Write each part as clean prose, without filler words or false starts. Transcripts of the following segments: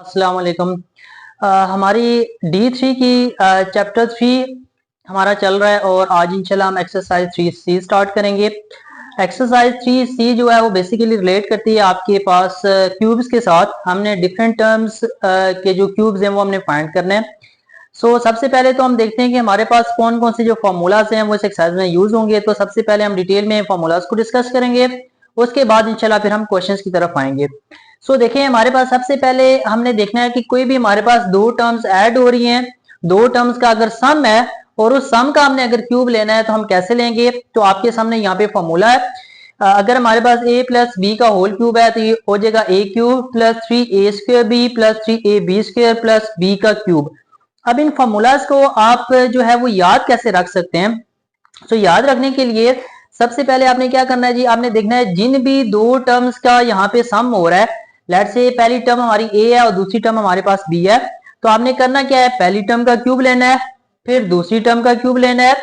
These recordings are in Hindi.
अस्सलाम वालेकुम। हमारी D3 की चैप्टर 3 हमारा चल रहा है और आज इंशाल्लाह हम एक्सरसाइज 3C स्टार्ट करेंगे। एक्सरसाइज 3C जो है वो बेसिकली रिलेट करती है आपके पास क्यूब्स के साथ। हमने डिफरेंट टर्म्स के जो क्यूब्स हैं वो हमने फाइंड करने हैं। सबसे पहले तो हम देखते हैं कि हमारे पास कौन कौन से जो फार्मूलाज हैं वो इस एक्सरसाइज में यूज होंगे। तो सबसे पहले हम डिटेल में फार्मूलाज को डिस्कस करेंगे, उसके बाद इंशाल्लाह फिर हम क्वेश्चंस की तरफ आएंगे। देखें हमारे पास सबसे पहले हमने देखना है कि कोई भी हमारे पास दो टर्म्स ऐड हो रही हैं, दो टर्म्स का अगर सम है और उस सम का हमने अगर क्यूब लेना है तो हम कैसे लेंगे। तो आपके सामने यहाँ पे फॉर्मूला है। अगर हमारे पास a प्लस बी का होल क्यूब है तो ये हो जाएगा a cube plus 3a² b plus 3ab² plus b का क्यूब। अब इन फॉर्मूलाज को आप जो है वो याद कैसे रख सकते हैं। याद रखने के लिए सबसे पहले आपने क्या करना है जी, आपने देखना है जिन भी दो टर्म्स का यहाँ पे सम हो रहा है, लेट से पहली टर्म हमारी a है और दूसरी टर्म हमारे पास b है, तो आपने करना क्या है, पहली टर्म का क्यूब लेना है, फिर दूसरी टर्म का क्यूब लेना है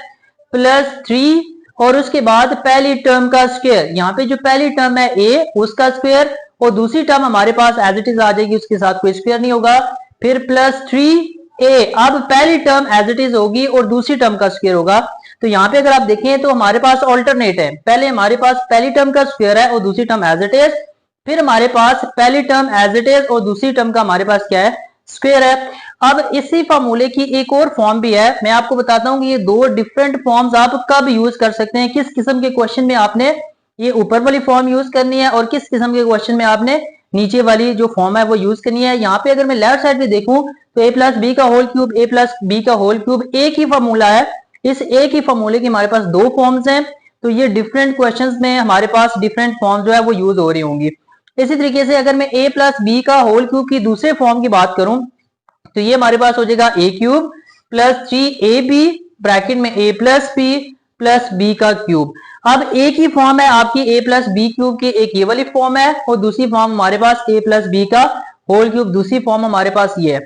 प्लस 3 और उसके बाद पहली टर्म का स्क्वायर। यहाँ पे जो पहली टर्म है a उसका स्क्वायर और दूसरी टर्म हमारे पास एज इट इज आ जाएगी, उसके साथ कोई स्क्वायर नहीं होगा, फिर प्लस 3a। अब पहली टर्म एज इट इज होगी और दूसरी टर्म का स्क्वायर होगा। तो यहाँ पे अगर आप देखें तो हमारे पास ऑल्टरनेट है, पहले हमारे पास पहली टर्म का स्क्वायर है और दूसरी टर्म एज इट इज, फिर हमारे पास पहली टर्म एज इट इज और दूसरी टर्म का हमारे पास क्या है, स्क्वायर है। अब इसी फॉर्मूले की एक और फॉर्म भी है, मैं आपको बताता हूं कि ये दो डिफरेंट फॉर्म्स आप कब यूज कर सकते हैं, किस किस्म के क्वेश्चन में आपने ये ऊपर वाली फॉर्म यूज करनी है और किस किस्म के क्वेश्चन में आपने नीचे वाली जो फॉर्म है वो यूज करनी है। यहाँ पे अगर मैं लेफ्ट साइड पे देखूं तो a प्लस बी का whole cube, a plus B का होल क्यूब एक ही फॉर्मूला है। इस एक ही फॉर्मूले की हमारे पास दो फॉर्म्स हैं, तो ये डिफरेंट क्वेश्चंस में हमारे पास डिफरेंट फॉर्म जो है वो यूज हो रही होंगी। इसी तरीके से अगर मैं a प्लस बी का होल क्यूब की दूसरे फॉर्म की बात करूं तो ये हमारे पास हो जाएगा a cube plus 3ab bracket में a plus B plus B का क्यूब। अब एक ही फॉर्म है आपकी a प्लस बी क्यूब की, एक ये वाली फॉर्म है और दूसरी फॉर्म हमारे पास a प्लस बी का होल क्यूब, दूसरी फॉर्म हमारे पास ये है।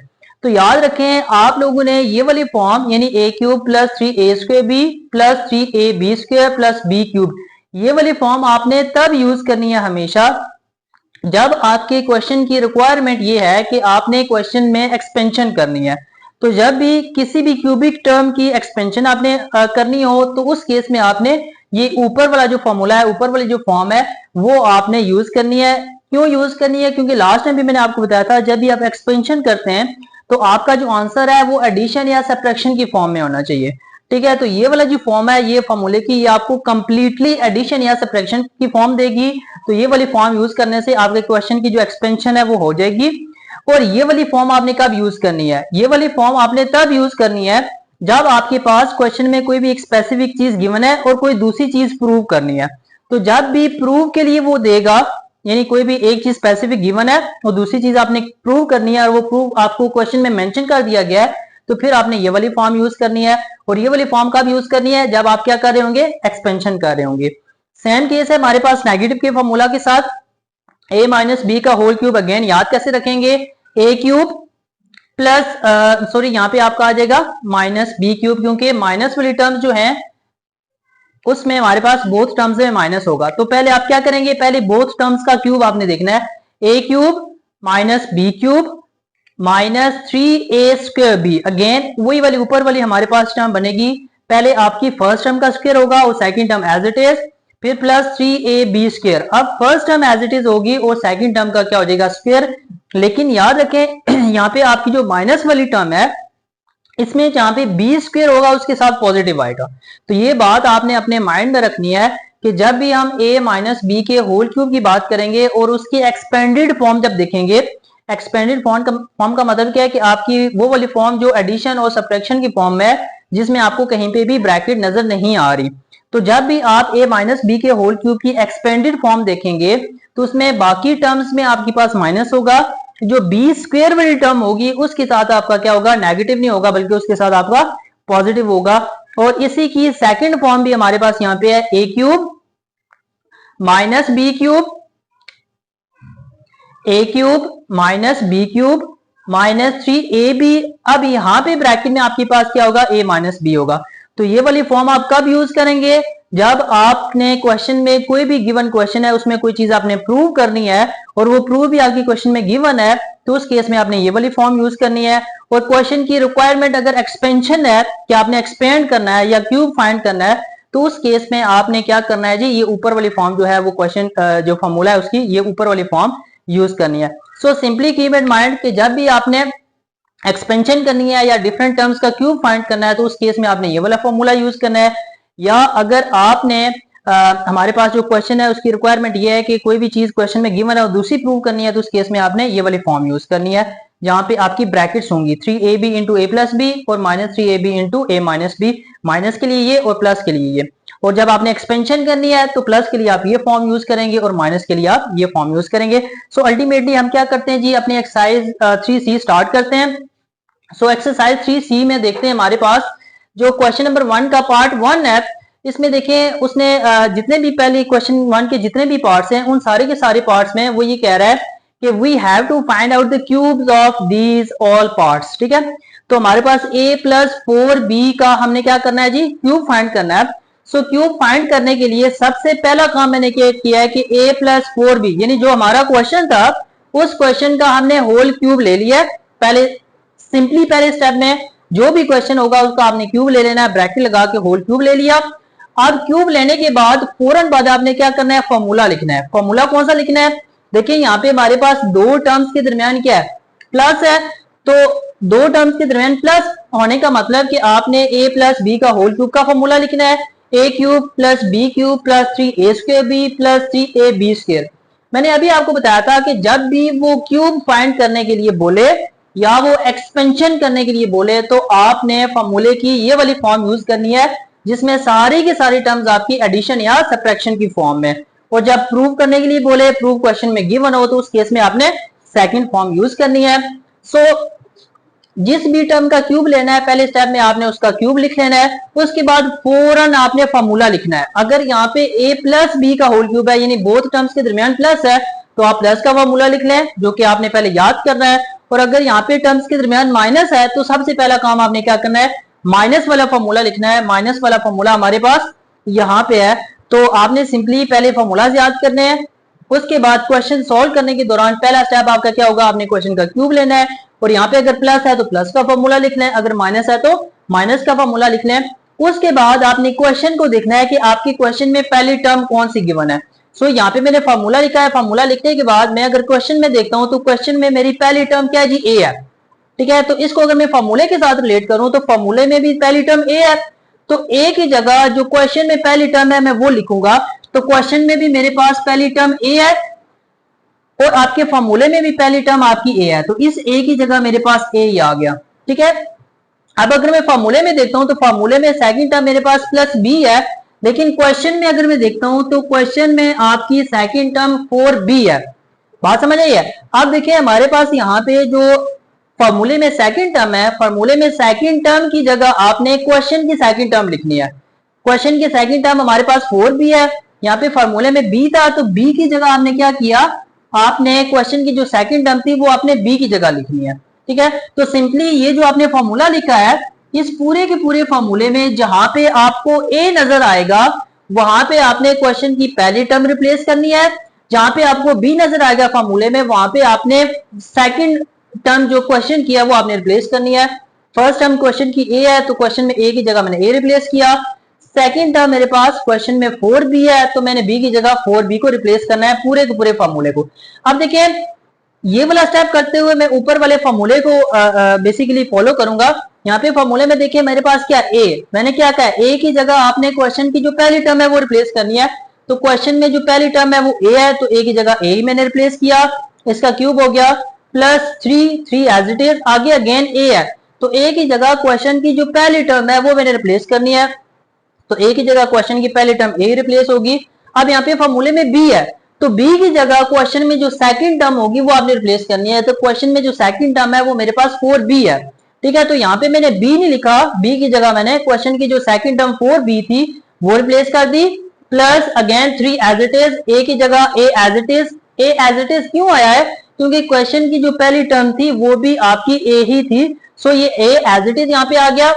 तो याद रखें आप लोगों ने ये वाली फॉर्म यानी a cube plus 3a² b plus 3ab² plus b cube, ये वाली फॉर्म आपने तब यूज करनी है हमेशा जब आपके क्वेश्चन की रिक्वायरमेंट ये है कि आपने क्वेश्चन में एक्सपेंशन करनी है। तो जब भी किसी भी क्यूबिक टर्म की एक्सपेंशन आपने करनी हो तो उस केस में आपने ये ऊपर वाला जो फॉर्मूला है, ऊपर वाली जो फॉर्म है वो आपने यूज करनी है। क्यों यूज करनी है, क्योंकि लास्ट टाइम भी मैंने आपको बताया था जब भी आप एक्सपेंशन करते हैं तो आपका जो आंसर है वो एडिशन या सब्ट्रैक्शन की फॉर्म में होना चाहिए। ठीक है, तो ये वाला जो फॉर्म है ये फॉर्मूले की, ये आपको कंप्लीटली एडिशन या सब्ट्रैक्शन की फॉर्म देगी। तो ये वाली फॉर्म यूज करने से आपके क्वेश्चन की जो एक्सपेंशन है वो हो जाएगी। और ये वाली फॉर्म आपने कब यूज करनी है, ये वाली फॉर्म आपने तब यूज करनी है जब आपके पास क्वेश्चन में कोई भी एक स्पेसिफिक चीज गिवन है और कोई दूसरी चीज प्रूव करनी है। तो जब भी प्रूव के लिए वो देगा, यानी कोई भी एक चीज स्पेसिफिक गिवन है और दूसरी चीज आपने प्रूव करनी है और वो प्रूव आपको क्वेश्चन में मेंशन कर दिया गया है, तो फिर आपने ये वाली फॉर्म यूज करनी है। और ये वाली फॉर्म कब यूज करनी है, जब आप क्या कर रहे होंगे, एक्सपेंशन कर रहे होंगे। सेम केस है हमारे पास नेगेटिव के फॉर्मूला के साथ, a माइनस बी का होल क्यूब। अगेन याद कैसे रखेंगे, a क्यूब प्लस सॉरी यहाँ पे आपका आ जाएगा माइनस बी क्यूब, क्योंकि माइनस वाली टर्म्स जो है उसमें हमारे पास बोथ टर्म्स में माइनस होगा। तो पहले आप क्या करेंगे, पहले बोथ टर्म्स का क्यूब आपने देखना है, a cube minus B cube minus 3a² b। Again वही वाली ऊपर वाली हमारे पास टर्म बनेगी, पहले आपकी फर्स्ट टर्म का स्क्वायर होगा और second term as it is, फिर प्लस 3ab²। अब first term as it is होगी और सेकंड टर्म का क्या हो जाएगा, स्क्वायर। लेकिन याद रखें यहाँ पे आपकी जो माइनस वाली टर्म है इसमें जहां पे b² होगा उसके साथ पॉजिटिव आएगा। तो ये बात आपने अपने माइंड में रखनी है कि जब भी हम a माइनस बी के होल क्यूब की बात करेंगे और उसकी एक्सपेंडेड फॉर्म जब देखेंगे, एक्सपेंडेड फॉर्म का मतलब क्या है कि आपकी वो वाली फॉर्म जो एडिशन और सब्ट्रैक्शन की फॉर्म है जिसमें आपको कहीं पे भी ब्रैकेट नजर नहीं आ रही। तो जब भी आप a माइनस बी के होल क्यूब की एक्सपेंडेड फॉर्म देखेंगे तो उसमें बाकी टर्म्स में आपके पास माइनस होगा, जो b² वाली टर्म होगी उसके साथ आपका क्या होगा, नेगेटिव नहीं होगा बल्कि उसके साथ आपका पॉजिटिव होगा। और इसी की सेकंड फॉर्म भी हमारे पास यहाँ पे है, a cube minus B cube, a cube minus B cube minus 3ab। अब यहाँ पे ब्रैकेट में आपके पास क्या होगा, a माइनस बी होगा। तो ये वाली फॉर्म आप कब यूज करेंगे, जब आपने क्वेश्चन में कोई भी गिवन क्वेश्चन है उसमें कोई चीज आपने प्रूव करनी है और वो प्रूव भी आपकी क्वेश्चन में गिवन है, तो उस केस में आपने ये वाली फॉर्म यूज करनी है। और क्वेश्चन की रिक्वायरमेंट अगर एक्सपेंशन है कि आपने एक्सपेंड करना है या क्यूब फाइंड करना है, तो उस केस में आपने क्या करना है जी, ये ऊपर वाली फॉर्म जो है वो क्वेश्चन जो फॉर्मूला है उसकी ये ऊपर वाली फॉर्म यूज करनी है। So simply keep in mind कि जब भी आपने एक्सपेंशन करनी है या डिफरेंट टर्म्स का क्यूब फाइंड करना है तो उस केस में आपने ये वाला फॉर्मूला यूज करना है। या अगर आपने हमारे पास जो क्वेश्चन है उसकी रिक्वायरमेंट ये है कि कोई भी चीज क्वेश्चन में गिवन है और दूसरी प्रूव करनी है, तो उस केस में आपने ये वाली फॉर्म यूज करनी है जहां पे आपकी ब्रैकेट्स होंगी 3ab इंटू ए प्लस बी और माइनस 3ab इंटू ए माइनस बी, माइनस के लिए ये और प्लस के लिए ये। और जब आपने एक्सपेंशन करनी है तो प्लस के लिए आप ये फॉर्म यूज करेंगे और माइनस के लिए आप ये फॉर्म यूज करेंगे। सो अल्टीमेटली हम क्या करते हैं जी, अपनी एक्सरसाइज 3C स्टार्ट करते हैं। सो एक्सरसाइज 3C में देखते हैं हमारे पास जो क्वेश्चन नंबर 1 का पार्ट 1 है, इसमें देखें उसने जितने भी पहले क्वेश्चन 1 के जितने भी पार्ट्स हैं उन सारे के सारे पार्ट्स में वो ये कह रहा है कि we have to find out the cubes of these all parts. ठीक है, तो हमारे पास a प्लस 4b का हमने क्या करना है जी, क्यूब फाइंड करना है। सो क्यूब फाइंड करने के लिए सबसे पहला काम मैंने किया है कि a प्लस 4b यानी जो हमारा क्वेश्चन था उस क्वेश्चन का हमने होल क्यूब ले लिया। पहले सिंपली पहले स्टेप में जो भी क्वेश्चन होगा उसका आपने क्यूब ले लेना है, ब्रैकेट लगा के होल क्यूब ले लिया। अब क्यूब लेने के बाद फौरन बाद आपने क्या करना है, फॉर्मूला लिखना है। फॉर्मूला कौन सा लिखना है, देखिए यहाँ पे हमारे पास दो टर्म्स के दरमियान क्या है, प्लस है। तो दो टर्म्स के दरमियान प्लस होने का मतलब कि आपने a प्लस बी का होल क्यूब का फॉर्मूला लिखना है, a cube plus B cube plus 3a square B plus 3ab square. मैंने अभी आपको बताया था कि जब भी वो क्यूब फाइंड करने के लिए बोले या वो एक्सपेंशन करने के लिए बोले तो आपने फॉर्मूले की ये वाली फॉर्म यूज करनी है जिसमें सारी के सारी टर्म्स आपकी एडिशन या सब्ट्रैक्शन की फॉर्म में। और जब प्रूव करने के लिए बोले, प्रूव क्वेश्चन में गिवन हो, तो उस केस में आपने सेकंड फॉर्म यूज करनी है। सो जिस भी टर्म का क्यूब लेना है पहले स्टेप में आपने उसका क्यूब लिख लेना है, उसके बाद फौरन आपने फॉर्मूला लिखना है। अगर यहाँ पे a प्लस बी का होल क्यूब है यानी बोथ टर्म्स के दरमियान प्लस है तो आप प्लस का फॉर्मूला लिख लें जो कि आपने पहले याद करना है। और अगर यहाँ पे टर्म्स के दरमियान माइनस है तो सबसे पहला काम आपने क्या करना है, माइनस वाला फॉर्मूला लिखना है। माइनस वाला फॉर्मूला हमारे पास यहाँ पे है, तो आपने सिंपली पहले फॉर्मूला याद करने हैं। उसके बाद क्वेश्चन सॉल्व करने के दौरान पहला स्टेप आपका क्या होगा, आपने क्वेश्चन का क्यूब लेना है और यहाँ पे अगर प्लस है तो प्लस का फॉर्मूला लिख लें, अगर माइनस है तो माइनस का फॉर्मूला लिख लें। उसके बाद आपने क्वेश्चन को देखना है कि आपके क्वेश्चन में पहली टर्म कौन सी गिवन है। सो यहाँ पे मैंने फॉर्मूला लिखा है। फॉर्मूला लिखने के बाद मैं अगर क्वेश्चन में देखता हूँ तो क्वेश्चन में मेरी पहली टर्म क्या है जी, ए है। ठीक है, तो इसको अगर मैं फॉर्मूले के साथ रिलेट करूं तो फॉर्मूले में भी पहली टर्म ए है, तो ए की जगह जो क्वेश्चन में पहली टर्म है मैं वो लिखूंगा। तो क्वेश्चन में भी मेरे पास पहली टर्म ए है और आपके फॉर्मूले में भी पहली टर्म आपकी ए है, तो इस ए की जगह मेरे पास ए ही आ गया। ठीक है, अब अगर मैं फॉर्मूले में देखता हूं तो फॉर्मूले में सेकंड टर्म मेरे पास प्लस बी है, लेकिन क्वेश्चन में अगर मैं देखता हूं तो क्वेश्चन में आपकी सेकंड टर्म 4b है। बात समझ आई है। अब देखिए हमारे पास यहाँ पे जो फॉर्मूले में सेकंड टर्म है, फॉर्मूले में सेकंड टर्म की जगह आपने क्वेश्चन की सेकंड टर्म लिखनी है। क्वेश्चन की सेकंड टर्म हमारे पास 4b है, यहाँ पे फॉर्मूले में b था तो b की जगह आपने क्या किया, आपने क्वेश्चन की जो सेकंड टर्म थी वो आपने b की जगह लिखनी है। ठीक है, तो सिंपली ये जो आपने फॉर्मूला लिखा है इस पूरे के पूरे फॉर्मूले में जहां पे आपको a नजर आएगा वहां पे आपने क्वेश्चन की पहली टर्म रिप्लेस करनी है, जहां पे आपको b नजर आएगा फॉर्मूले में वहां पे आपने सेकंड टर्म जो क्वेश्चन किया वो आपने रिप्लेस करनी है। फर्स्ट टर्म क्वेश्चन की a है तो क्वेश्चन में a की जगह मैंने a रिप्लेस किया। सेकंड टर्म मेरे पास क्वेश्चन में 4b है तो मैंने b की जगह 4b को रिप्लेस करना है पूरे के पूरे फॉर्मूले को। अब देखिए ये वाला स्टेप करते हुए मैं ऊपर वाले फॉर्मूले को बेसिकली फॉलो करूंगा। यहाँ पे फॉर्मूले में देखिए मेरे पास क्या a, मैंने क्या कहा a की जगह आपने क्वेश्चन की जो पहली टर्म है वो रिप्लेस करनी है। तो क्वेश्चन में जो पहली टर्म है वो a है तो a की जगह a ही मैंने रिप्लेस किया, इसका क्यूब हो गया प्लस 3 एज इट इज, आगे अगेन a है तो a की जगह क्वेश्चन की जो पहली टर्म है वो मैंने रिप्लेस करनी है, तो a की जगह क्वेश्चन की पहली टर्म a रिप्लेस होगी। अब यहाँ पे फॉर्मूले में b है तो b की जगह क्वेश्चन में जो सेकंड टर्म होगी वो आपने रिप्लेस करनी है, तो क्वेश्चन में जो सेकंड टर्म है वो मेरे पास 4b है। ठीक है, तो यहाँ पे मैंने b नहीं लिखा, b की जगह मैंने क्वेश्चन की जो सेकंड टर्म 4b थी वो रिप्लेस कर दी plus again 3 as it is, a की जगह a as it is. a as it is क्यों आया है, क्योंकि क्वेश्चन की जो पहली टर्म थी वो भी आपकी a ही थी, सो ये a एज इट इज यहाँ पे आ गया।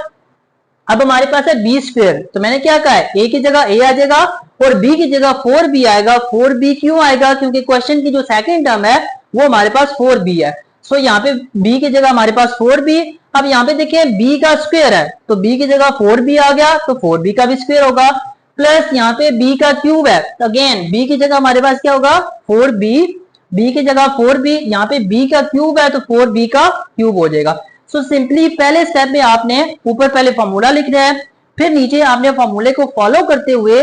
अब हमारे पास है बी स्क्वायर, तो मैंने क्या कहा है ए की जगह ए आ जाएगा और बी की जगह 4b आएगा। 4b क्यों आएगा? क्योंकि क्वेश्चन की जो सेकंड टर्म है वो हमारे पास 4b है। सो यहाँ पे b की जगह हमारे पास 4b। अब यहाँ पे देखिए b का स्क्वायर है तो b की जगह 4b आ गया तो 4b का भी स्क्वायर होगा, प्लस यहाँ पे b का क्यूब है तो अगेन b की जगह हमारे पास क्या होगा 4b, b की जगह 4b, यहाँ पे b का क्यूब है तो 4b का क्यूब हो जाएगा। सो सिंपली पहले स्टेप में आपने ऊपर पहले फॉर्मूला लिखना है, फिर नीचे आपने फॉर्मूले को फॉलो करते हुए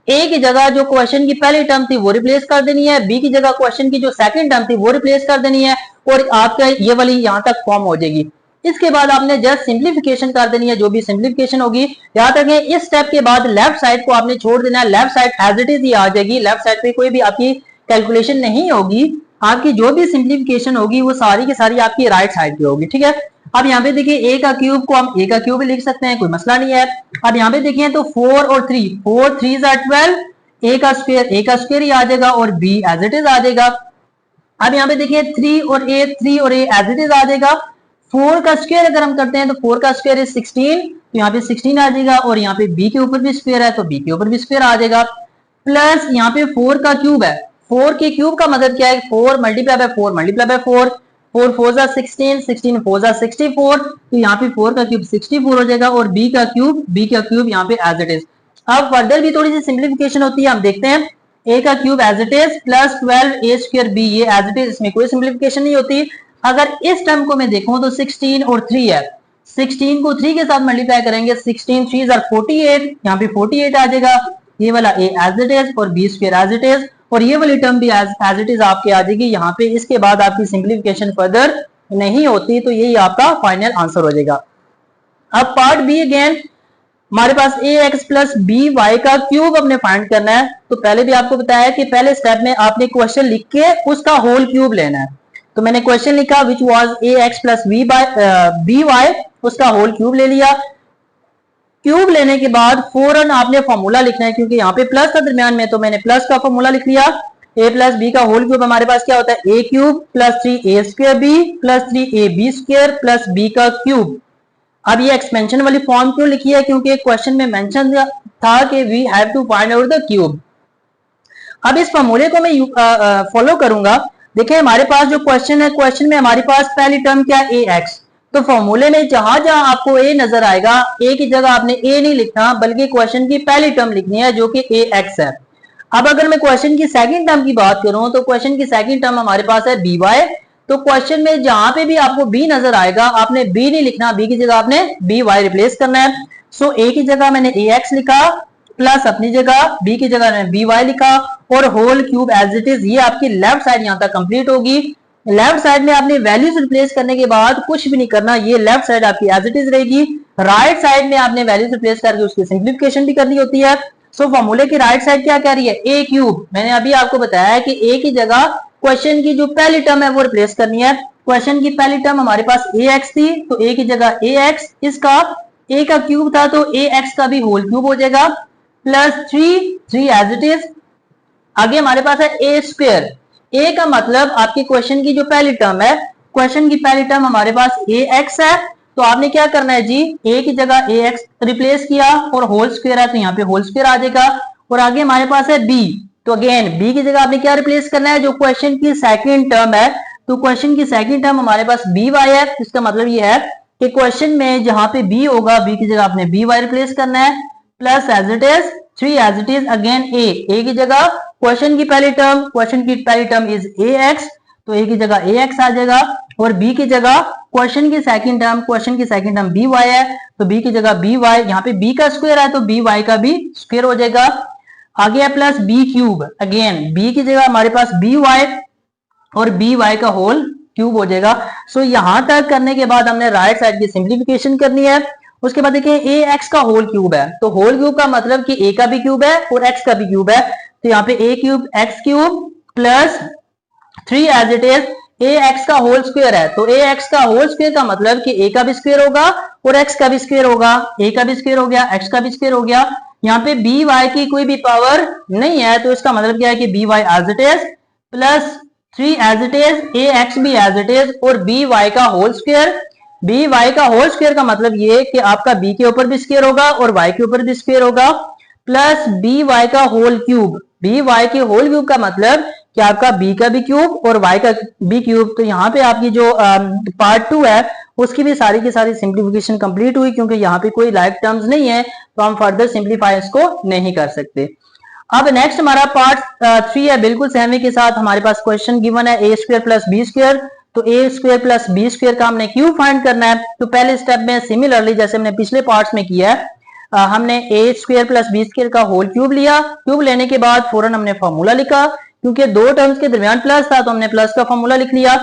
ए की जगह जो क्वेश्चन की पहली टर्म थी वो रिप्लेस कर देनी है, बी की जगह क्वेश्चन की जो सेकंड टर्म थी वो रिप्लेस कर देनी है और आपका ये वाली यहां तक फॉर्म हो जाएगी। इसके बाद आपने जस्ट सिंप्लीफिकेशन कर देनी है, जो भी सिंप्लीफिकेशन होगी याद रखें इस स्टेप के बाद लेफ्ट साइड को आपने छोड़ देना है, left side as it is ही आ जाएगी, लेफ्ट साइड पे कोई भी आपकी कैलकुलेशन नहीं होगी, आपकी जो भी सिंप्लीफिकेशन होगी वो सारी की सारी आपकी राइट साइड की होगी। ठीक है, अब यहाँ पे देखिए ए का क्यूब को हम ए का क्यूब भी लिख सकते हैं, कोई मसला नहीं है। अब यहाँ पे देखिए तो 4 और 3, 4 3 12, ए का स्क्वायर ही आ जाएगा और बी एज इट इज आ जाएगा। अब यहाँ पे देखिए 3 और ए एज इट इज आ जाएगा। 4 का स्क्वायर अगर हम करते हैं तो 4 का स्क्वायर इज 16, तो यहाँ पे 16 आ जाएगा और यहाँ पे बी के ऊपर भी स्क्वायर है तो बी के ऊपर भी स्क्वायर आ जाएगा, प्लस यहाँ पे 4 का क्यूब है, 4 के क्यूब का मतलब क्या है 4 मल्टीप्लाई बाय 4 मल्टीप्लाई बाय 4, 4 4 16, 16 4 64, तो यहाँ पे 4 का क्यूब 64 हो जाएगा और b का क्यूब यहाँ पे एज इट इज। अब फर्दर भी थोड़ी सी सिंप्लीफिकेशन होती है, हम देखते हैं a का cube as it is plus 12 a square b, ये एज इट इज, इसमें कोई सिंप्लीफिकेशन नहीं होती। अगर इस टर्म को मैं देखूं तो 16 और 3 है, 16 को 3 के साथ मल्टीप्लाई करेंगे 16 3 48, यहाँ पे 48 आ जाएगा, ये वाला a एज इट इज और b square as it is और ये वाली टर्म भी एज इट इज आपके आ जाएगी यहाँ पे। इसके बाद आपकी सिंप्लीफिकेशन फर्दर नहीं होती, तो यही आपका फाइनल आंसर हो जाएगा। अब पार्ट बी अगेन हमारे पास ए एक्स प्लस बी वाई का क्यूब हमने फाइंड करना है। तो पहले भी आपको बताया कि पहले स्टेप में आपने क्वेश्चन लिख के उसका होल क्यूब लेना है, तो मैंने क्वेश्चन लिखा which was a X plus B Y, उसका होल क्यूब ले लिया। क्यूब लेने के बाद फौरन आपने फॉर्मूला लिखना है, क्योंकि यहाँ पे प्लस था दरमियान में, तो मैंने प्लस का फॉर्मूला लिख लिया। a प्लस बी का होल क्यूब हमारे पास क्या होता है a cube plus 3a square B plus 3ab square plus b का क्यूब। अब ये एक्सपेंशन वाली फॉर्म क्यों लिखी है? क्योंकि क्वेश्चन में मेंशन था कि we have to find out the cube. अब इस फॉर्मूले को मैं फॉलो करूंगा। देखिए हमारे पास जो क्वेश्चन है, क्वेश्चन में हमारे पास पहली टर्म क्या है a x, तो फॉर्मूले में जहां जहां आपको a नजर आएगा a की जगह आपने a नहीं लिखना बल्कि क्वेश्चन की पहली टर्म लिखनी है जो कि a x है। अब अगर मैं क्वेश्चन की सेकंड टर्म की बात करूं तो क्वेश्चन की सेकंड टर्म हमारे पास है बी वाई, तो क्वेश्चन में जहां पे भी आपको b नजर आएगा आपने b नहीं लिखना, b की जगह आपने बी वाई रिप्लेस करना है। सो a की जगह मैंने ax लिखा प्लस अपनी जगह b की जगह मैंने बी वाई लिखा और whole cube as it is. ये आपकी लेफ्ट साइड यहां तक कंप्लीट होगी। लेफ्ट साइड में आपने वैल्यूज रिप्लेस करने के बाद कुछ भी नहीं करना, ये लेफ्ट साइड आपकी एज इट इज रहेगी। राइट साइड में आपने वैल्यूज रिप्लेस करके उसकी सिंप्लीफिकेशन भी करनी होती है। सो फॉर्मूले की राइट साइड क्या कह रही है a क्यूब, मैंने अभी आपको बताया है कि a की जगह क्वेश्चन की जो पहली टर्म है वो रिप्लेस करनी है। क्वेश्चन की पहली टर्म हमारे पास ax थी तो a की जगह ax, इसका a का क्यूब था तो ax का भी होल क्यूब हो जाएगा प्लस 3 एज इट इज। आगे हमारे पास है a स्क्वायर, a का मतलब आपके क्वेश्चन की जो पहली टर्म है, क्वेश्चन की पहली टर्म हमारे पास ax है, तो आपने क्या करना है जी a की जगह ax रिप्लेस किया और होल स्क्वायर है तो यहाँ पे होल स्क्वायर आ जाएगा। और आगे हमारे पास है b, तो अगेन b की जगह आपने क्या रिप्लेस करना है जो क्वेश्चन की सेकंड टर्म है, तो क्वेश्चन की सेकंड टर्म हमारे पास बी वाई है। इसका मतलब ये है कि क्वेश्चन में जहां पे b होगा b की जगह आपने बी वाई रिप्लेस करना है plus as it is 3 as it is again a की जगह क्वेश्चन की पहली टर्म इज ax, तो a की जगह ax आ जाएगा और b की जगह क्वेश्चन की सेकंड टर्म by है तो b की जगह by, यहाँ पे b का स्क्वायर है तो by का भी स्क्वायर हो जाएगा। आगे है plus b cube, again b की जगह हमारे पास by और by का होल क्यूब हो जाएगा। सो यहां तक करने के बाद हमने राइट साइड की सिंप्लीफिकेशन करनी है। उसके बाद देखिए ax का होल क्यूब है, तो होल क्यूब का मतलब कि a का भी क्यूब है और x का भी क्यूब है, तो यहाँ पे a cube x cube plus 3 as it is ax का होल स्क्वायर है, तो ax का होल स्क्वायर का मतलब कि a का भी स्क्वायर होगा और x का भी स्क्वायर होगा, a का भी स्क्वायर हो गया x का भी स्क्वायर हो गया। यहाँ पे by की कोई भी पावर नहीं है तो इसका मतलब क्या है कि by as it is plus 3 as it is ax भी एज इट इज और by का होल स्क्वायर। बी वाई का होल स्क्वायर का मतलब ये कि आपका बी के ऊपर भी स्क्वायर होगा और वाई के ऊपर भी स्क्वायर होगा, प्लस बी वाई का होल क्यूब। बी वाई के होल क्यूब का मतलब कि आपका बी का भी क्यूब और वाई का भी क्यूब। तो यहाँ पे आपकी जो पार्ट 2 है उसकी भी सारी की सारी सिंप्लीफिकेशन कंप्लीट हुई, क्योंकि यहाँ पे कोई लाइक टर्म्स नहीं है तो हम फर्दर सिंप्लीफाई इसको नहीं कर सकते। अब नेक्स्ट हमारा पार्ट 3 है, बिल्कुल सहमी के साथ हमारे पास क्वेश्चन गिवन है ए स्क्वायर प्लस बी स्क्वायर। तो ए स्क्वायर प्लस बी स्क्वायर का हमने क्यूब फाइंड करना है। तो पहले स्टेप में सिमिलरली जैसे हमने पिछले पार्ट्स में किया है, हमने ए स्क्वायर प्लस बी स्क्वायर का होल क्यूब लिया। क्यूब लेने के बाद फौरन हमने फॉर्मूला लिखा, क्योंकि दो टर्म्स के दरमियान प्लस था तो हमने प्लस का फॉर्मूला लिख लिया।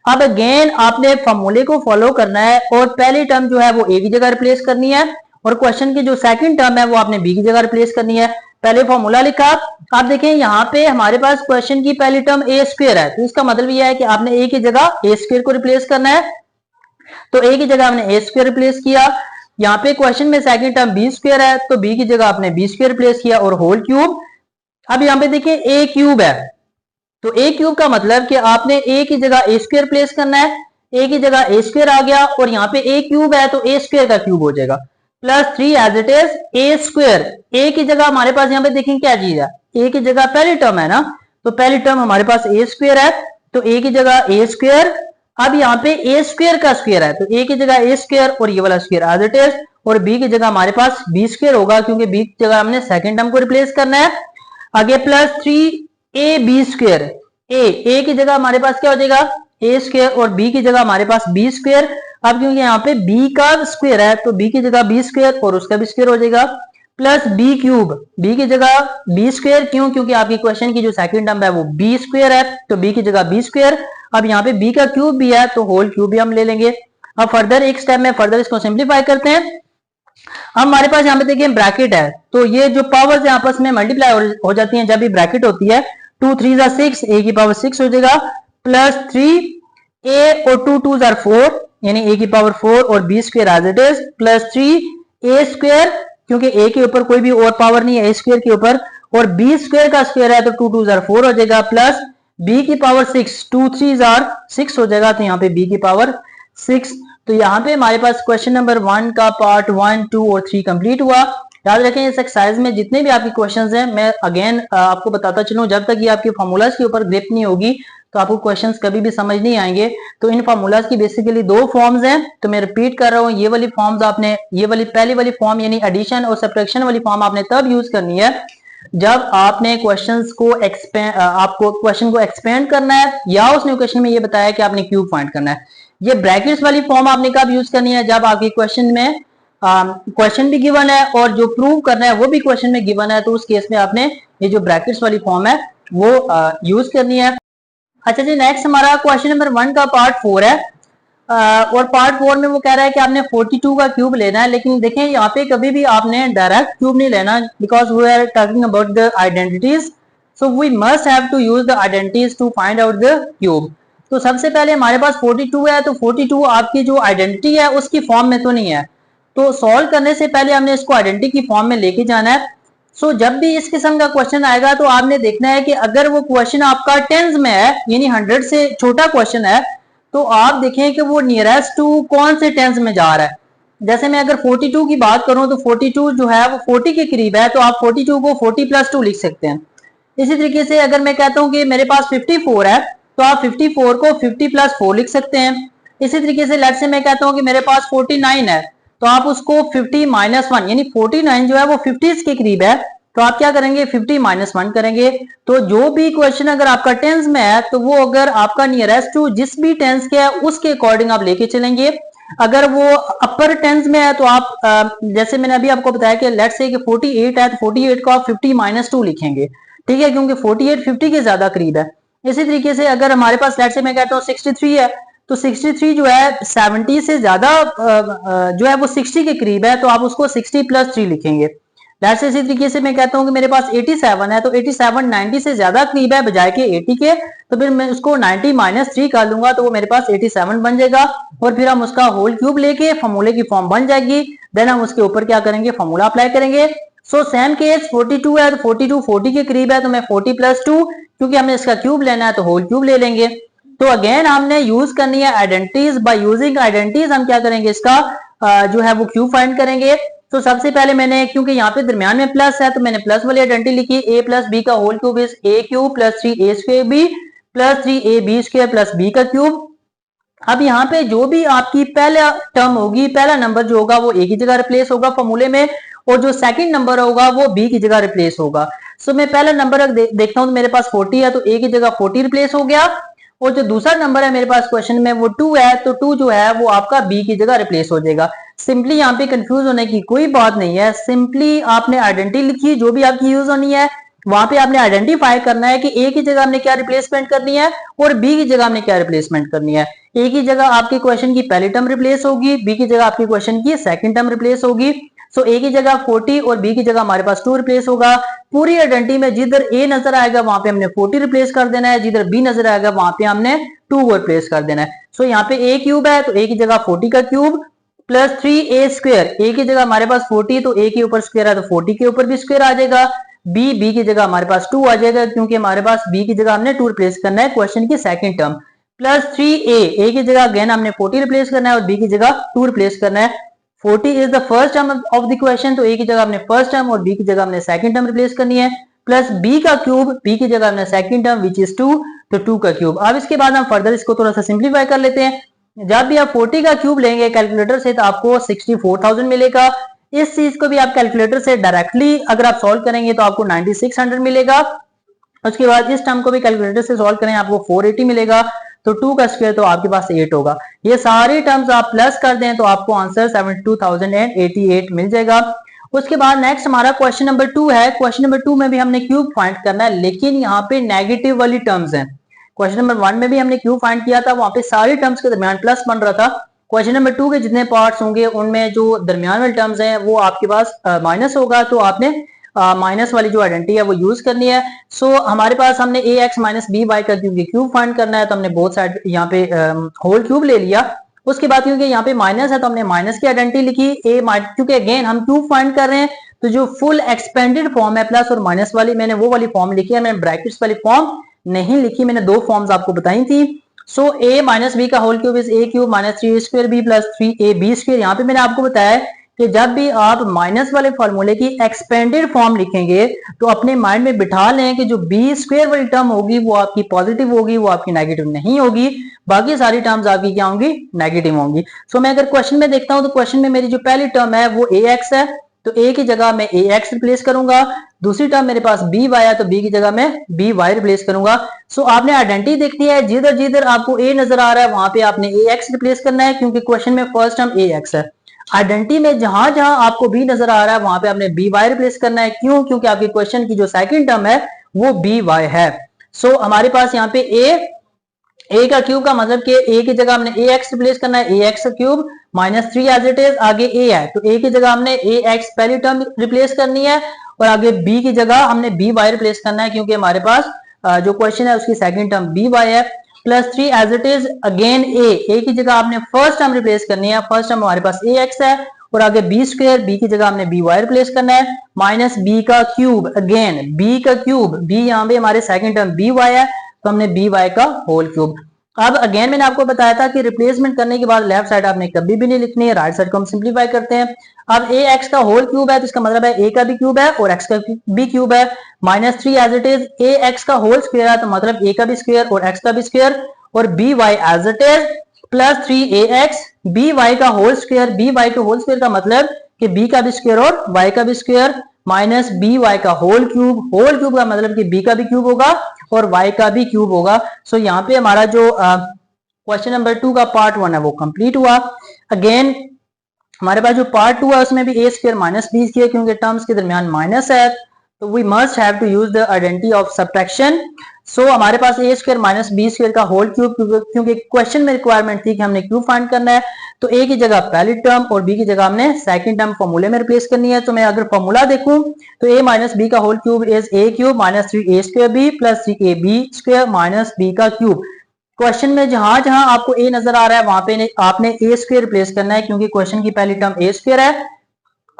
अब अगेन आपने फॉर्मूले को फॉलो करना है और पहली टर्म जो है वो ए की जगह रिप्लेस करनी है और क्वेश्चन की जो सेकंड टर्म है वो आपने बी की जगह रिप्लेस करनी है। पहले फॉर्मूला लिखा। आप देखें यहाँ पे हमारे पास क्वेश्चन की पहली टर्म ए स्क्वायर है, तो इसका मतलब यह है कि आपने ए की जगह ए स्क्वायर को रिप्लेस करना है। तो ए की जगह हमने ए स्क्वायर रिप्लेस किया। यहाँ पे क्वेश्चन में सेकंड टर्म बी स्क्वायर है तो बी की जगह आपने बी स्क्वायर रिप्लेस किया और होल क्यूब। अब यहाँ पे देखिए ए क्यूब है, तो ए क्यूब का मतलब कि आपने ए की जगह ए स्क्वायर प्लेस करना है। ए की जगह ए स्क्वायर आ गया और यहाँ पे ए क्यूब है तो ए स्क्वायर का क्यूब हो जाएगा plus 3 as it is a square. A की जगह हमारे पास यहाँ पे देखें क्या चीज है, ए की जगह पहली टर्म है ना, तो पहली टर्म हमारे पास ए स्क्वायर है तो ए की जगह ए स्क्वायर। अब यहाँ पे ए स्क्वायर का स्क्वायर है तो ए की जगह ए स्क्वायर और ये वाला स्क्वायर एज इट इज, और बी की जगह हमारे पास बी स्क्वायर होगा क्योंकि बी की जगह हमने सेकंड टर्म को रिप्लेस करना है। आगे plus 3 A B square. A की जगह हमारे पास क्या हो जाएगा ए स्क्वायर और बी की जगह हमारे पास बी स्क्वायर। अब क्योंकि यहाँ पे बी का स्क्वायर है तो बी की जगह बी स्क्वायर और उसका भी स्क्वायर हो जाएगा प्लस बी क्यूब। बी की जगह बी स्क्वायर, क्यों? क्योंकि आपकी क्वेश्चन की जो सेकंड टर्म है वो बी स्क्वायर है तो बी की जगह बी स्क्वायर। अब यहाँ पे बी का क्यूब भी है तो होल क्यूब भी हम ले लेंगे। अब फर्दर एक स्टेप में फर्दर इसको सिंप्लीफाई करते हैं। अब हमारे पास यहाँ पे देखिए ब्रैकेट है तो ये जो पावर्स आपस में मल्टीप्लाई हो जाती हैं जब भी ब्रैकेट होती है। 2 3 6 ए की पावर 6 हो जाएगा प्लस 3 ए और 2 2 4 यानी ए की पावर 4 और B square as it is plus 3 A square, क्योंकि ए के ऊपर कोई भी और पावर नहीं है ए स्क्वायर के ऊपर, और बी स्क्वायर का स्क्वायर है तो 2 2 4 हो जाएगा प्लस बी की पावर 6 2 3 6 हो जाएगा तो यहाँ पे बी की पावर 6। तो यहाँ पे हमारे पास क्वेश्चन नंबर 1 का पार्ट 1 2 और 3 कंप्लीट हुआ। याद रखें इस एक्सरसाइज में जितने भी आपके क्वेश्चंस हैं मैं अगेन आपको बताता चलूं, जब तक ये आपके फार्मूलाज के ऊपर ग्रिप नहीं होगी तो आपको क्वेश्चंस कभी भी समझ नहीं आएंगे। तो इन फार्मूलाज की बेसिकली दो फॉर्म्स हैं, तो मैं रिपीट कर रहा हूँ। ये वाली फॉर्म्स आपने ये वाली पहली वाली फॉर्म यानी एडिशन और सब्ट्रैक्शन वाली फॉर्म आपने तब यूज करनी है जब आपने क्वेश्चंस को आपको क्वेश्चन को एक्सपेंड करना है या उसने क्वेश्चन में ये बताया कि आपने क्यूब फाइंड करना है। ये ब्रैकेट्स वाली फॉर्म आपने कब यूज करनी है, जब आपके क्वेश्चन में क्वेश्चन भी गिवन है और जो प्रूव करना है वो भी क्वेश्चन में गिवन है, तो उस केस में आपने ये जो ब्रैकेट्स वाली फॉर्म है वो यूज करनी है। अच्छा जी, नेक्स्ट हमारा क्वेश्चन नंबर 1 का पार्ट 4 है और पार्ट 4 में वो कह रहा है कि आपने 42 का क्यूब लेना है। लेकिन देखें यहाँ पे कभी भी आपने डायरेक्ट क्यूब नहीं लेना, because we are talking about the identities, so we must have to use the identities to find out the cube. तो सबसे पहले हमारे पास 42 है तो 42 आपकी जो आइडेंटिटी है उसकी फॉर्म में तो नहीं है, तो सॉल्व करने से पहले हमने इसको आइडेंटिटी की फॉर्म में लेके जाना है। सो जब भी इस किस्म का क्वेश्चन आएगा तो आपने देखना है कि अगर वो क्वेश्चन आपका टेंस में है यानी 100 से छोटा क्वेश्चन है तो आप देखें कि वो नियरेस्ट टू कौन से टेंस में जा रहा है। जैसे मैं अगर 42 की बात करूं तो 42 जो है वो 40 के करीब है तो आप 42 को 40 + 2 लिख सकते हैं। इसी तरीके से अगर मैं कहता हूं कि मेरे पास 54 है तो आप 54 को 50 + 4 लिख सकते हैं। इसी तरीके से लेट्स से मैं कहता हूं कि मेरे पास 49 है तो आप उसको 50 - 1 यानी 49 जो है वो 50 के करीब है तो आप क्या करेंगे 50 - 1 करेंगे। तो जो भी क्वेश्चन अगर आपका टेंस में है तो वो अगर आपका नियरेस्ट टू जिस भी टेंस के है उसके अकॉर्डिंग आप लेके चलेंगे। अगर वो अपर टेंस में है तो आप जैसे मैंने अभी आपको बताया कि लेट्स से कि 48 है तो 48 को आप 50 - 2 लिखेंगे, ठीक है, क्योंकि 48 50 के ज्यादा करीब है। इसी तरीके से अगर हमारे पास लेट्स से मैं कहता हूँ 63 है तो 63 जो है 70 से ज्यादा जो है वो 60 के करीब है तो आप उसको 60 + 3 लिखेंगे। लेट्स से इसी तरीके से मैं कहता हूं कि मेरे पास 87 है तो 87 90 से ज्यादा करीब है बजाय के 80 के, तो फिर मैं उसको 90 - 3 कर लूंगा तो वो मेरे पास 87 बन जाएगा और फिर हम उसका होल क्यूब लेके फॉर्मूले की फॉर्म बन जाएगी। देन हम उसके ऊपर क्या करेंगे फॉर्मूला अप्लाई करेंगे। सो सेम केस 42 है तो 42 40 के करीब है तो मैं 40 + 2 क्योंकि हमें इसका क्यूब लेना है तो होल क्यूब ले लेंगे। तो अगेन हमने यूज करनी है आइडेंटिटीज। बाय यूजिंग आइडेंटिटीज हम क्या करेंगे, इसका जो है वो क्यूब फाइंड करेंगे। तो सबसे पहले मैंने, क्योंकि यहाँ पे दरमियान में प्लस है, तो मैंने प्लस वाली आइडेंटिटी लिखी, ए प्लस बी का whole cube is A cube plus 3a square B plus 3ab square plus B का क्यूब। अब यहाँ पे जो भी आपकी पहला टर्म होगी, पहला नंबर जो होगा वो ए की जगह रिप्लेस होगा फॉर्मूले में, और जो सेकंड नंबर होगा वो बी की जगह रिप्लेस होगा। सो मैं पहला नंबर देखता हूं तो मेरे पास 40 है, तो ए की जगह 40 रिप्लेस हो गया, और जो दूसरा नंबर है मेरे पास क्वेश्चन में वो 2 है, तो 2 जो है वो आपका बी की जगह रिप्लेस हो जाएगा। सिंपली यहाँ पे कंफ्यूज होने की कोई बात नहीं है, सिंपली आपने आइडेंटिटी लिखी जो भी आपकी यूज होनी है, वहां पे आपने आइडेंटिफाई करना है कि ए की जगह हमने क्या रिप्लेसमेंट करनी है और बी की जगह हमने क्या रिप्लेसमेंट करनी है। ए की जगह आपके क्वेश्चन की पहली टर्म रिप्लेस होगी, बी की जगह आपके क्वेश्चन की सेकंड टर्म रिप्लेस होगी। सो ए की जगह 40 और बी की जगह हमारे पास 2 रिप्लेस होगा। पूरी आइडेंटिटी में जिधर ए नजर आएगा वहां पे हमने 40 रिप्लेस कर देना है, जिधर बी नजर आएगा वहां पे हमने 2 को रिप्लेस कर देना है। सो यहाँ पे ए क्यूब है, तो ए की जगह 40 का cube plus 3a square, a की जगह हमारे पास 40, तो ए के ऊपर स्क्वायर है तो 40 के ऊपर भी स्क्वायर आ जाएगा। बी की जगह हमारे पास 2 आ जाएगा, क्योंकि हमारे पास बी की जगह हमने 2 रिप्लेस करना है क्वेश्चन की सेकंड टर्म, प्लस 3a, ए की जगह अगेन हमने 40 रिप्लेस करना है और बी की जगह 2 रिप्लेस करना है। 40 is the first term of the question, तो ए की जगह हमने फर्स्ट टर्म और बी की जगह हमने सेकंड टर्म रिप्लेस करनी है, प्लस बी का क्यूब, बी की जगह हमने सेकंड टर्म विच इज 2, तो 2 का क्यूब। अब इसके बाद हम फर्दर इसको थोड़ा सा सिंप्लीफाई कर लेते हैं। जब भी आप 40 का क्यूब लेंगे कैलकुलेटर से तो आपको 64,000 मिलेगा। इस चीज को भी आप कैलकुलेटर से डायरेक्टली अगर आप सॉल्व करेंगे तो आपको 9600 मिलेगा। उसके बाद इस टर्म को भी कैलकुलेटर से सॉल्व करें आपको 480 मिलेगा, तो 2 का स्क्वायर तो आपके पास 8 होगा। ये सारी टर्म्स आप प्लस कर दें तो आपको आंसर 72,088 मिल जाएगा। उसके बाद नेक्स्ट हमारा क्वेश्चन नंबर 2 है। क्वेश्चन नंबर 2 में भी हमने क्यूब फाइंड करना है, लेकिन यहाँ पे नेगेटिव वाली टर्म्स हैं। क्वेश्चन नंबर 1 में भी हमने क्यूब फाइंड किया था, वहां पे सारी टर्म्स के दरमियान प्लस बन रहा था। क्वेश्चन नंबर 2 के जितने पार्ट्स होंगे उनमें जो दरमियान वाले टर्म्स हैं वो आपके पास माइनस होगा, तो आपने माइनस वाली जो आइडेंटिटी है वो यूज करनी है। सो हमारे पास हमने a x minus B Y का क्योंकि क्यूब फाइंड करना है, तो हमने बोथ साइड यहाँ पे होल क्यूब ले लिया। उसके बाद क्योंकि यहाँ पे माइनस है तो हमने माइनस की आइडेंटिटी लिखी ए, क्योंकि अगेन हम क्यूब फाइंड कर रहे हैं, तो जो फुल एक्सपेंडेड फॉर्म है प्लस और माइनस वाली, मैंने वो वाली फॉर्म लिखी है, मैंने ब्रैकेट्स वाली फॉर्म नहीं लिखी, मैंने 2 फॉर्म्स आपको बताई थी। सो ए माइनस बी का whole cube is A cube minus 3a square B plus 3ab square. यहाँ पे मैंने आपको बताया कि जब भी आप माइनस वाले फॉर्मूले की एक्सपेंडेड फॉर्म लिखेंगे तो अपने माइंड में बिठा लें कि जो बी स्क्वायर वाली टर्म होगी वो आपकी पॉजिटिव होगी, वो आपकी नेगेटिव नहीं होगी, बाकी सारी टर्म्स आपकी क्या होंगी, नेगेटिव होंगी। सो मैं अगर क्वेश्चन में देखता हूं तो क्वेश्चन में मेरी जो पहली टर्म है वो ए एक्स है, तो ए की जगह मैं ए एक्स रिप्लेस करूंगा। दूसरी टर्म मेरे पास बी वाई है, तो बी की जगह मैं बी वाई रिप्लेस करूंगा। सो आपने आइडेंटिटी देखनी है, जिधर जिधर आपको ए नजर आ रहा है वहां पे आपने ए एक्स रिप्लेस करना है, क्योंकि क्वेश्चन में फर्स्ट टर्म ए एक्स है। आइडेंटिटी में जहां जहां आपको बी नजर आ रहा है वहां पे आपने बी वाई रिप्लेस करना है। क्यों? क्योंकि आपके क्वेश्चन की जो सेकंड टर्म है वो बी वाई है। सो हमारे पास यहाँ पे ए का क्यूब का मतलब कि ए की जगह हमने ए एक्स रिप्लेस करना है, a x cube minus 3 as it is, आगे ए है तो ए की जगह हमने ए एक्स पहली टर्म रिप्लेस करनी है, और आगे बी की जगह हमने बी वाई रिप्लेस करना है, क्योंकि हमारे पास जो क्वेश्चन है उसकी सेकंड टर्म बी वाई है, plus 3 as it is again a की जगह आपने फर्स्ट टर्म रिप्लेस करनी है, फर्स्ट टर्म हमारे पास ए एक्स है, और आगे बी स्क्वायर, बी की जगह हमने बी वाई रिप्लेस करना है, माइनस बी का क्यूब अगेन बी का क्यूब, बी यहाँ पे हमारे सेकंड टर्म बी वाई है तो हमने बी वाई का होल क्यूब। अब अगेन मैंने आपको बताया था कि रिप्लेसमेंट करने के बाद लेफ्ट साइड आपने कभी भी नहीं लिखनी है, राइट साइड को हम सिंप्लीफाई करते हैं। अब ए एक्स का होल क्यूब है तो इसका मतलब है ए का भी क्यूब है और एक्स का भी क्यूब है, minus 3 as it is, A X का होल स्क्वायर है तो मतलब ए का भी स्क्वायर और एक्स का भी स्क्वायर, और B Y as it is plus 3 A X B Y का होल स्क्वायर, बी वाई के होल स्क्वायर का मतलब कि बी का भी स्क्वायर और वाई का भी स्क्वायर, माइनस बी वाई का होल क्यूब का मतलब कि बी का भी क्यूब होगा और वाई का भी क्यूब होगा। सो यहाँ पे हमारा जो क्वेश्चन नंबर 2 का पार्ट 1 है वो कंप्लीट हुआ। अगेन हमारे पास जो पार्ट 2 है उसमें भी a square minus b square, क्योंकि टर्म्स के दरमियान माइनस है तो we must have to use the identity of subtraction. So हमारे पास a square minus b square का होल क्यूब, क्योंकि क्वेश्चन में रिक्वायरमेंट थी कि हमने क्यूब फाइंड करना है, तो ए की जगह पहली टर्म और बी की जगह हमने सेकंड टर्म फॉर्मूले में रिप्लेस करनी है। तो मैं अगर फॉर्मूला देखूं तो ए माइनस बी का whole cube is A cube minus 3a square B plus 3ab square minus B का क्यूब। क्वेश्चन में जहां जहां आपको ए नजर आ रहा है वहां पे आपने ए स्क्वायर रिप्लेस करना है, क्योंकि क्वेश्चन की पहली टर्म ए स्क्वायर है।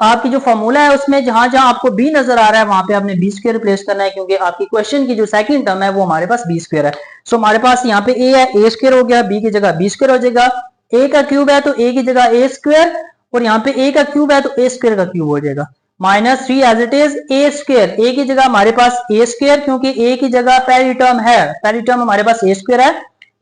आपकी जो फॉर्मूला है उसमें जहां जहां आपको बी नजर आ रहा है वहां पे आपने बी स्क्वायर रिप्लेस करना है, क्योंकि आपकी क्वेश्चन की जो सेकंड टर्म है वो हमारे पास बी स्क्वायर है। सो हमारे पास यहाँ पे ए है, ए स्क्वायर हो गया, बी की जगह बी स्क्वायर हो जाएगा। ए का क्यूब है तो ए की जगह ए स्क्वायर, और यहाँ पे ए का क्यूब है तो ए स्क्वायर का क्यूब हो जाएगा। -3 as it is a square, a की जगह हमारे पास ए स्क्वायर, क्योंकि ए की जगह पहली टर्म है, पहली टर्म हमारे पास ए स्क्वायर है,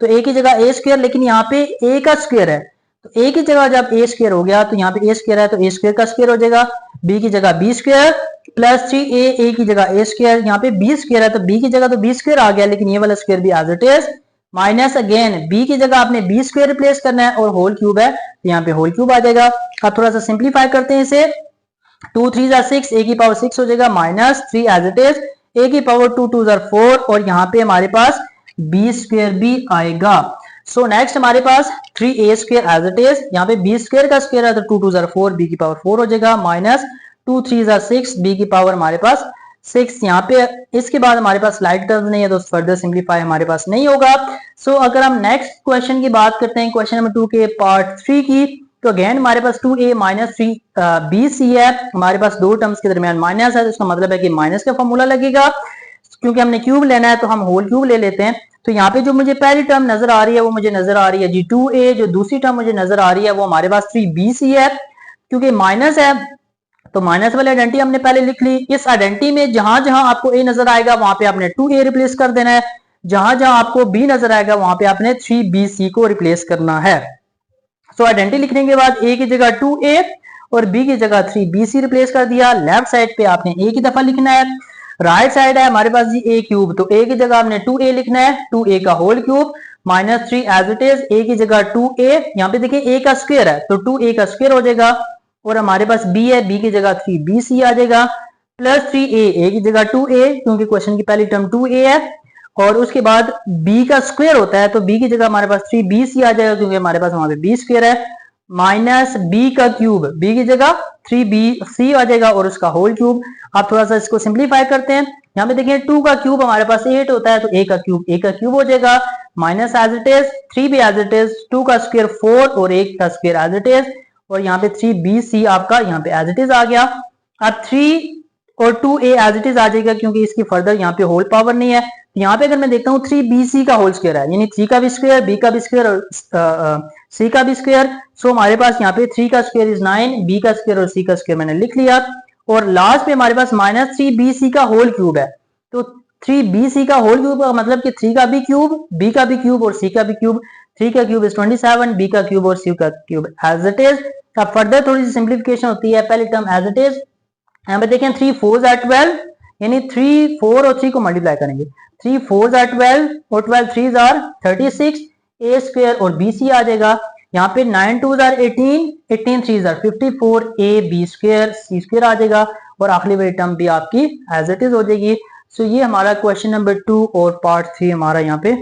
तो ए की जगह ए स्क्वायर, लेकिन यहाँ पे ए का स्क्वायर है, तो ए की जगह जब ए स्क्वायर हो गया तो यहाँ पे ए स्क्वायर है तो ए स्क्वायर का स्क्वायर हो जाएगा। बी की जगह बी स्क्वायर +3 ए की जगह ए स्क्वायर, यहाँ पे बी स्क्वायर है तो बी की जगह तो बी स्क्वायर आ गया, लेकिन ये वाला स्क्वायर भी as it is, minus again b की जगह आपने बी स्क्वायर रिप्लेस करना है और होल क्यूब है तो यहाँ पे होल क्यूब आ जाएगा। अब थोड़ा सा सिंप्लीफाई करते हैं इसे, 2 3 6, ए की पावर 6 हो जाएगा, -3 एज इट इज, ए की पावर 2 2 4, और यहाँ पे हमारे पास बी स्क्वायर भी आएगा। सो नेक्स्ट हमारे पास 3a square as it is, यहाँ पे बी स्क्वायर का स्क्वायर है तो 2 2 4, बी की पावर 4 हो जाएगा, -2 3 6, बी की पावर हमारे पास 6। यहाँ पे इसके बाद हमारे पास स्लाइड टर्म्स नहीं है तो फर्दर सिंप्लीफाई हमारे पास नहीं होगा। सो अगर हम नेक्स्ट क्वेश्चन की बात करते हैं, क्वेश्चन नंबर 2 के पार्ट 3 की, तो अगेन हमारे पास 2a -3 bc है, हमारे पास दो टर्म्स के दरमियान माइनस है, तो इसका मतलब है कि माइनस का फॉर्मूला लगेगा, क्योंकि हमने क्यूब लेना है तो हम होल क्यूब ले लेते हैं। तो यहाँ पे जो मुझे पहली टर्म नजर आ रही है वो मुझे नजर आ रही है जी 2a, जो दूसरी टर्म मुझे नजर आ रही है वो हमारे पास 3bc है, क्योंकि माइनस है तो माइनस वाली आइडेंटिटी हमने पहले लिख ली। इस आइडेंटिटी में जहां जहां आपको a नजर आएगा वहां पे आपने 2a रिप्लेस कर देना है, जहां जहां आपको b नजर आएगा वहां पे आपने 3bc को रिप्लेस करना है। सो आइडेंटिटी लिखने के बाद a की जगह 2a और b की जगह 3bc रिप्लेस कर दिया। लेफ्ट साइड पे आपने a की दफा लिखना है, राइट साइड है हमारे पास जी a क्यूब, तो a की जगह हमने 2a लिखना है, 2a का whole cube, -3 as it is, a की जगह 2a, यहाँ पे देखिए a का स्क्वायर है तो 2a का स्क्वायर हो जाएगा, और हमारे पास b है, b की जगह 3bc आ जाएगा, +3a, a की जगह 2a, क्योंकि क्वेश्चन की पहली टर्म 2a है, और उसके बाद b का स्क्वायर होता है तो b की जगह हमारे पास 3bc आ जाएगा, क्योंकि हमारे पास वहां पे b स्क्वायर है, माइनस b का क्यूब, b की जगह 3bc आ जाएगा और उसका होल क्यूब। आप थोड़ा सा इसको सिंप्लीफाई करते हैं, यहाँ पे देखिए 2 का क्यूब हमारे पास 8 होता है तो a का क्यूब हो जाएगा, माइनस एज इट इज, 3 भी एज इट इज, 2 का स्क्वायर 4 और 1 का स्क्वायर एज इट इज, और यहाँ पे 3bc आपका यहाँ पे एज इट इज आ गया। अब 3 और 2a एज इट इज आ जाएगा, क्योंकि इसकी फर्दर यहाँ पे होल पावर नहीं है। यहाँ पे अगर मैं देखता हूँ 3bc का होल स्क्वायर है, यानी 3 का भी स्क्वायर, b का भी स्क्वायर और c का भी स्क्वायर। सो हमारे पास यहाँ पे 3 का स्क्वायर इज 9, b का स्क्वायर और c का स्क्वायर मैंने लिख लिया, और लास्ट पे हमारे पास -3bc का होल क्यूब है, तो 3bc का होल क्यूब का मतलब कि 3 का भी क्यूब, b का भी क्यूब और c का भी क्यूब, 3 का क्यूब इज 27, b का क्यूब और c का क्यूब एज इट इज। अब फर्दर थोड़ी सी सिंप्लीफिकेशन होती है, पहली टर्म एज इट इज, यहाँ पे देखें 3 4 आर 12, यानी 3 4 और 3 को मल्टीप्लाई करेंगे, 3 4 आर 12 और 12 3 आर 36, a स्क्वायर और bc आ जाएगा, यहाँ पे 9 2 are 18, 18 3 are 54, a b square c square आ जाएगा, और आखिरी वाली टर्म भी आपकी एज इट इज हो जाएगी। सो ये हमारा क्वेश्चन नंबर 2 और पार्ट 3 हमारा यहाँ पे